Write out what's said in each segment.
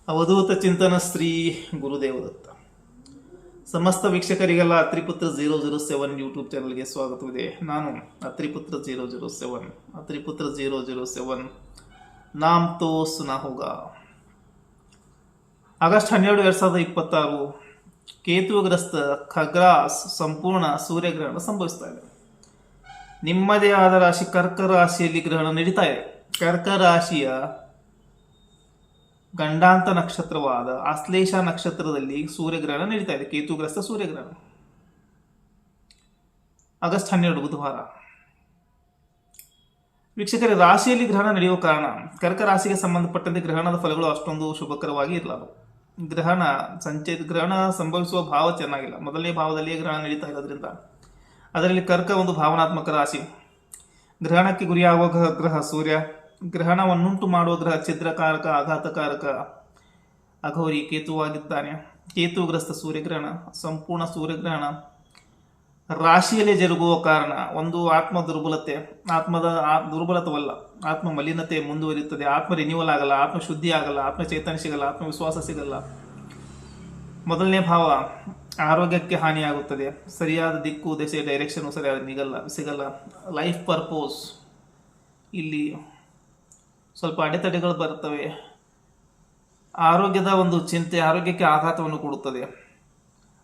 ಅವಧೂತ ಚಿಂತನ ಶ್ರೀ ಗುರುದೇವದತ್ತ. ಸಮಸ್ತ ವೀಕ್ಷಕರಿಗೆಲ್ಲ ಅತ್ರಿಪುತ್ರ 007 ಯೂಟ್ಯೂಬ್ ಚಾನಲ್ಗೆ ಸ್ವಾಗತವಿದೆ. ನಾನು ಅತ್ರಿಪುತ್ರ 007. ಅತ್ರಿಪುತ್ರ 007 ನಾಮ್ ತೋ ಸುನಾ ಹೋಗಾ. ಆಗಸ್ಟ್ 12, 2026 ಕೇತುಗ್ರಸ್ತ ಖಗ್ರಾಸ್ ಸಂಪೂರ್ಣ ಸೂರ್ಯಗ್ರಹಣ ಸಂಭವಿಸ್ತಾ ಇದೆ. ನಿಮ್ಮದೇ ಆದ ರಾಶಿ ಕರ್ಕ ರಾಶಿಯಲ್ಲಿ ಗ್ರಹಣ ನಡೀತಾ ಇದೆ. ಕರ್ಕ ರಾಶಿಯ ಗಂಡಾಂತ ನಕ್ಷತ್ರವಾದ ಆಶ್ಲೇಷ ನಕ್ಷತ್ರದಲ್ಲಿ ಸೂರ್ಯಗ್ರಹಣ ನಡೀತಾ ಇದೆ. ಕೇತುಗ್ರಸ್ತ ಸೂರ್ಯಗ್ರಹಣ ಆಗಸ್ಟ್ 12 ಬುಧವಾರ. ವೀಕ್ಷಕರೇ, ರಾಶಿಯಲ್ಲಿ ಗ್ರಹಣ ನಡೆಯುವ ಕಾರಣ ಕರ್ಕ ರಾಶಿಗೆ ಸಂಬಂಧಪಟ್ಟಂತೆ ಗ್ರಹಣದ ಫಲಗಳು ಅಷ್ಟೊಂದು ಶುಭಕರವಾಗಿ ಇರಲಾರದು. ಗ್ರಹಣ ಸಂಭವಿಸುವ ಭಾವ ಚೆನ್ನಾಗಿಲ್ಲ. ಮೊದಲನೇ ಭಾವದಲ್ಲಿಯೇ ಗ್ರಹಣ ನಡೀತಾ ಇರೋದ್ರಿಂದ ಅದರಲ್ಲಿ ಕರ್ಕ ಒಂದು ಭಾವನಾತ್ಮಕ ರಾಶಿ. ಗ್ರಹಣಕ್ಕೆ ಗುರಿಯಾಗುವ ಗ್ರಹ ಸೂರ್ಯ, ಗ್ರಹಣವನ್ನುಂಟು ಮಾಡುವ ಗ್ರಹ ಛಿದ್ರಕಾರಕ, ಆಘಾತಕಾರಕ ಅಘೋರಿ ಕೇತುವಾಗಿದ್ದಾನೆ. ಕೇತುಗ್ರಸ್ತ ಸೂರ್ಯಗ್ರಹಣ, ಸಂಪೂರ್ಣ ಸೂರ್ಯಗ್ರಹಣ ರಾಶಿಯಲ್ಲಿ ಜರುಗುವ ಕಾರಣ ಒಂದು ಆತ್ಮ ದುರ್ಬಲತೆ, ದುರ್ಬಲತವಲ್ಲ, ಆತ್ಮ ಮಲಿನತೆ ಮುಂದುವರಿಯುತ್ತದೆ. ಆತ್ಮ ರಿನ್ಯೂವಲ್ ಆಗಲ್ಲ, ಆತ್ಮ ಶುದ್ಧಿ ಆಗಲ್ಲ, ಆತ್ಮ ಚೈತನ್ಯ ಸಿಗಲ್ಲ, ಆತ್ಮವಿಶ್ವಾಸ ಸಿಗಲ್ಲ. ಮೊದಲನೇ ಭಾವ ಆರೋಗ್ಯಕ್ಕೆ ಹಾನಿಯಾಗುತ್ತದೆ. ಸರಿಯಾದ ದಿಕ್ಕು ದೆಸೆ ಡೈರೆಕ್ಷನ್ ಸರಿಯಾದ ಸಿಗಲ್ಲ. ಲೈಫ್ ಪರ್ಪೋಸ್ ಇಲ್ಲಿ ಸ್ವಲ್ಪ ಅಡೆತಡೆಗಳು ಬರ್ತವೆ. ಆರೋಗ್ಯದ ಒಂದು ಚಿಂತೆ ಆರೋಗ್ಯಕ್ಕೆ ಆಘಾತವನ್ನು ಕೊಡುತ್ತದೆ.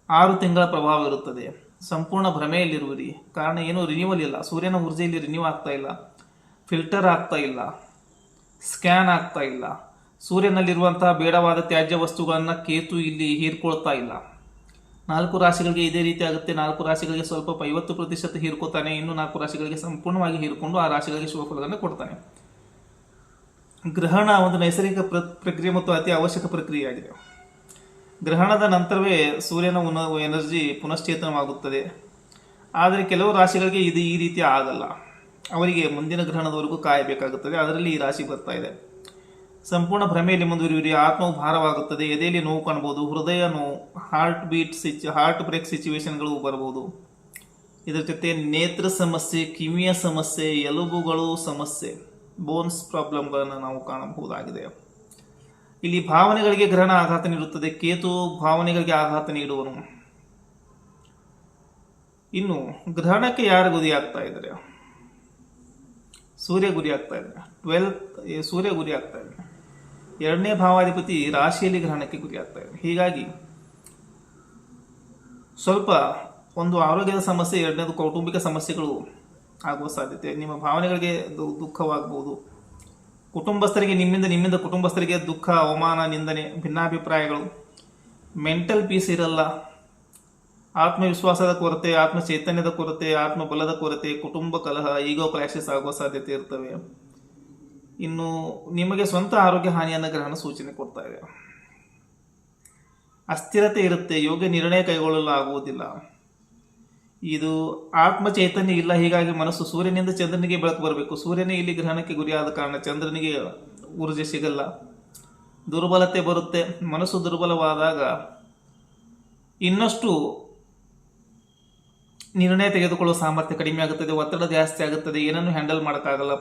6 ತಿಂಗಳ ಪ್ರಭಾವ ಇರುತ್ತದೆ. ಸಂಪೂರ್ಣ ಭ್ರಮೆಯಲ್ಲಿರುವಿರಿ. ಕಾರಣ ಏನೂ ರಿನ್ಯೂವಲ್ ಇಲ್ಲ. ಸೂರ್ಯನ ಊರ್ಜೆಯಲ್ಲಿ ರಿನ್ಯೂ ಆಗ್ತಾ ಇಲ್ಲ, ಫಿಲ್ಟರ್ ಆಗ್ತಾ ಇಲ್ಲ, ಸ್ಕ್ಯಾನ್ ಆಗ್ತಾ ಇಲ್ಲ. ಸೂರ್ಯನಲ್ಲಿರುವಂತಹ ಬೇಡವಾದ ತ್ಯಾಜ್ಯ ವಸ್ತುಗಳನ್ನು ಕೇತು ಇಲ್ಲಿ ಹೀರ್ಕೊಳ್ತಾ ಇಲ್ಲ. 4 ರಾಶಿಗಳಿಗೆ ಇದೇ ರೀತಿ ಆಗುತ್ತೆ. 4 ರಾಶಿಗಳಿಗೆ ಸ್ವಲ್ಪ 50% ಹೀರ್ಕೋತಾನೆ. ಇನ್ನು 4 ರಾಶಿಗಳಿಗೆ ಸಂಪೂರ್ಣವಾಗಿ ಹೀರ್ಕೊಂಡು ಆ ರಾಶಿಗಳಿಗೆ ಶುಭ ಫಲಗಳನ್ನು ಕೊಡ್ತಾನೆ. ಗ್ರಹಣ ಒಂದು ನೈಸರ್ಗಿಕ ಪ್ರಕ್ರಿಯೆ ಮತ್ತು ಅತಿ ಅವಶ್ಯಕ ಪ್ರಕ್ರಿಯೆಯಾಗಿದೆ. ಗ್ರಹಣದ ನಂತರವೇ ಸೂರ್ಯನ ಎನರ್ಜಿ ಪುನಶ್ಚೇತನವಾಗುತ್ತದೆ. ಆದರೆ ಕೆಲವು ರಾಶಿಗಳಿಗೆ ಇದು ಈ ರೀತಿ ಆಗಲ್ಲ. ಅವರಿಗೆ ಮುಂದಿನ ಗ್ರಹಣದವರೆಗೂ ಕಾಯಬೇಕಾಗುತ್ತದೆ. ಅದರಲ್ಲಿ ಈ ರಾಶಿ ಬರ್ತಾ ಇದೆ. ಸಂಪೂರ್ಣ ಭ್ರಮೆಯಲ್ಲಿ ಮುಂದುವರಿಯುವಿರಿ. ಆತ್ಮವು ಭಾರವಾಗುತ್ತದೆ. ಎದೆಯಲ್ಲಿ ನೋವು ಕಾಣಬಹುದು, ಹೃದಯ ನೋವು, ಹಾರ್ಟ್ ಬ್ರೇಕ್ ಸಿಚುವೇಶನ್ಗಳು ಬರಬಹುದು. ಇದರ ಜೊತೆ ನೇತ್ರ ಸಮಸ್ಯೆ, ಕಿವಿಯ ಸಮಸ್ಯೆ, ಎಲುಬುಗಳು ಸಮಸ್ಯೆ, ಬೋನ್ಸ್ ಪ್ರಾಬ್ಲಮ್ಗಳನ್ನು ನಾವು ಕಾಣಬಹುದಾಗಿದೆ. ಇಲ್ಲಿ ಭಾವನೆಗಳಿಗೆ ಗ್ರಹಣ ಆಘಾತ ನೀಡುತ್ತದೆ. ಕೇತು ಭಾವನೆಗಳಿಗೆ ಆಘಾತ ನೀಡುವನು. ಇನ್ನು ಗ್ರಹಣಕ್ಕೆ ಯಾರು ಗುರಿ ಆಗ್ತಾ ಇದ್ದಾರೆ? ಸೂರ್ಯ ಗುರಿ ಆಗ್ತಾ ಇದ್ದಾರೆ. 12 ಸೂರ್ಯ ಗುರಿ ಆಗ್ತಾ ಇದ್ದಾರೆ. 2ನೇ ಭಾವಾಧಿಪತಿ ರಾಶಿಯಲ್ಲಿ ಗ್ರಹಣಕ್ಕೆ ಗುರಿ ಆಗ್ತಾ ಇದೆ. ಹೀಗಾಗಿ ಸ್ವಲ್ಪ ಒಂದು ಆರೋಗ್ಯದ ಸಮಸ್ಯೆ, 2ನೇದು ಕೌಟುಂಬಿಕ ಸಮಸ್ಯೆಗಳು ಆಗುವ ಸಾಧ್ಯತೆ. ನಿಮ್ಮ ಭಾವನೆಗಳಿಗೆ ದುಃಖವಾಗಬಹುದು. ಕುಟುಂಬಸ್ಥರಿಗೆ ನಿಮ್ಮಿಂದ ಕುಟುಂಬಸ್ಥರಿಗೆ ದುಃಖ, ಅವಮಾನ, ನಿಂದನೆ, ಭಿನ್ನಾಭಿಪ್ರಾಯಗಳು, ಮೆಂಟಲ್ ಪೀಸ್ ಇರಲ್ಲ. ಆತ್ಮವಿಶ್ವಾಸದ ಕೊರತೆ, ಆತ್ಮ ಚೈತನ್ಯದ ಕೊರತೆ, ಆತ್ಮಬಲದ ಕೊರತೆ, ಕುಟುಂಬ ಕಲಹ, ಈಗೋ ಕ್ಲಾಶಸ್ ಆಗುವ ಸಾಧ್ಯತೆ ಇರ್ತವೆ. ಇನ್ನು ನಿಮಗೆ ಸ್ವಂತ ಆರೋಗ್ಯ ಹಾನಿಯನ್ನು ಗ್ರಹಣ ಸೂಚನೆ ಕೊಡ್ತಾ ಇದೆ. ಅಸ್ಥಿರತೆ ಇರುತ್ತೆ. ಯೋಗ್ಯ ನಿರ್ಣಯ ಕೈಗೊಳ್ಳಲು ಆಗುವುದಿಲ್ಲ. ಇದು ಆತ್ಮ ಚೈತನ್ಯ ಇಲ್ಲ. ಹೀಗಾಗಿ ಮನಸ್ಸು ಸೂರ್ಯನಿಂದ ಚಂದ್ರನಿಗೆ ಬೆಳಕು ಬರಬೇಕು. ಸೂರ್ಯನೇ ಇಲ್ಲಿ ಗ್ರಹಣಕ್ಕೆ ಗುರಿಯಾದ ಕಾರಣ ಚಂದ್ರನಿಗೆ ಊರ್ಜೆ ಸಿಗಲ್ಲ. ದುರ್ಬಲತೆ ಬರುತ್ತೆ. ಮನಸ್ಸು ದುರ್ಬಲವಾದಾಗ ಇನ್ನಷ್ಟು ನಿರ್ಣಯ ತೆಗೆದುಕೊಳ್ಳುವ ಸಾಮರ್ಥ್ಯ ಕಡಿಮೆ ಆಗುತ್ತದೆ. ಒತ್ತಡ ಜಾಸ್ತಿ ಆಗುತ್ತದೆ. ಏನನ್ನು ಹ್ಯಾಂಡಲ್ ಮಾಡೋಕ್ಕಾಗಲ್ಲ.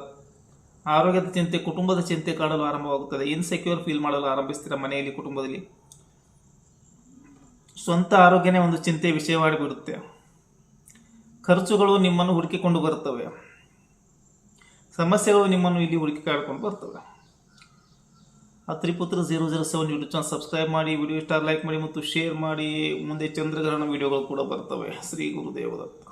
ಆರೋಗ್ಯದ ಚಿಂತೆ, ಕುಟುಂಬದ ಚಿಂತೆ ಕಾಡಲು ಆರಂಭವಾಗುತ್ತದೆ. ಇನ್ಸೆಕ್ಯೂರ್ ಫೀಲ್ ಮಾಡಲು ಆರಂಭಿಸ್ತೀರ. ಮನೆಯಲ್ಲಿ, ಕುಟುಂಬದಲ್ಲಿ ಸ್ವಂತ ಆರೋಗ್ಯನೇ ಒಂದು ಚಿಂತೆ ವಿಷಯವಾಗಿಬಿಡುತ್ತೆ. ಖರ್ಚುಗಳು ನಿಮ್ಮನ್ನು ಹುಡುಕಿಕೊಂಡು ಬರ್ತವೆ. ಸಮಸ್ಯೆಗಳು ನಿಮ್ಮನ್ನು ಇಲ್ಲಿ ಹುಡುಕಿಕೊಂಡು ಬರ್ತವೆ. ಅತ್ರಿಪುತ್ರ 007 ಯೂಟ್ಯೂಬ್ ಚಾನಲ್ ಸಬ್ಸ್ಕ್ರೈಬ್ ಮಾಡಿ, ವಿಡಿಯೋ ಇಷ್ಟ ಲೈಕ್ ಮಾಡಿ ಮತ್ತು ಶೇರ್ ಮಾಡಿ. ಮುಂದೆ ಚಂದ್ರಗ್ರಹಣ ವಿಡಿಯೋಗಳು ಕೂಡ ಬರ್ತವೆ. ಶ್ರೀ ಗುರುದೇವದತ್ತ.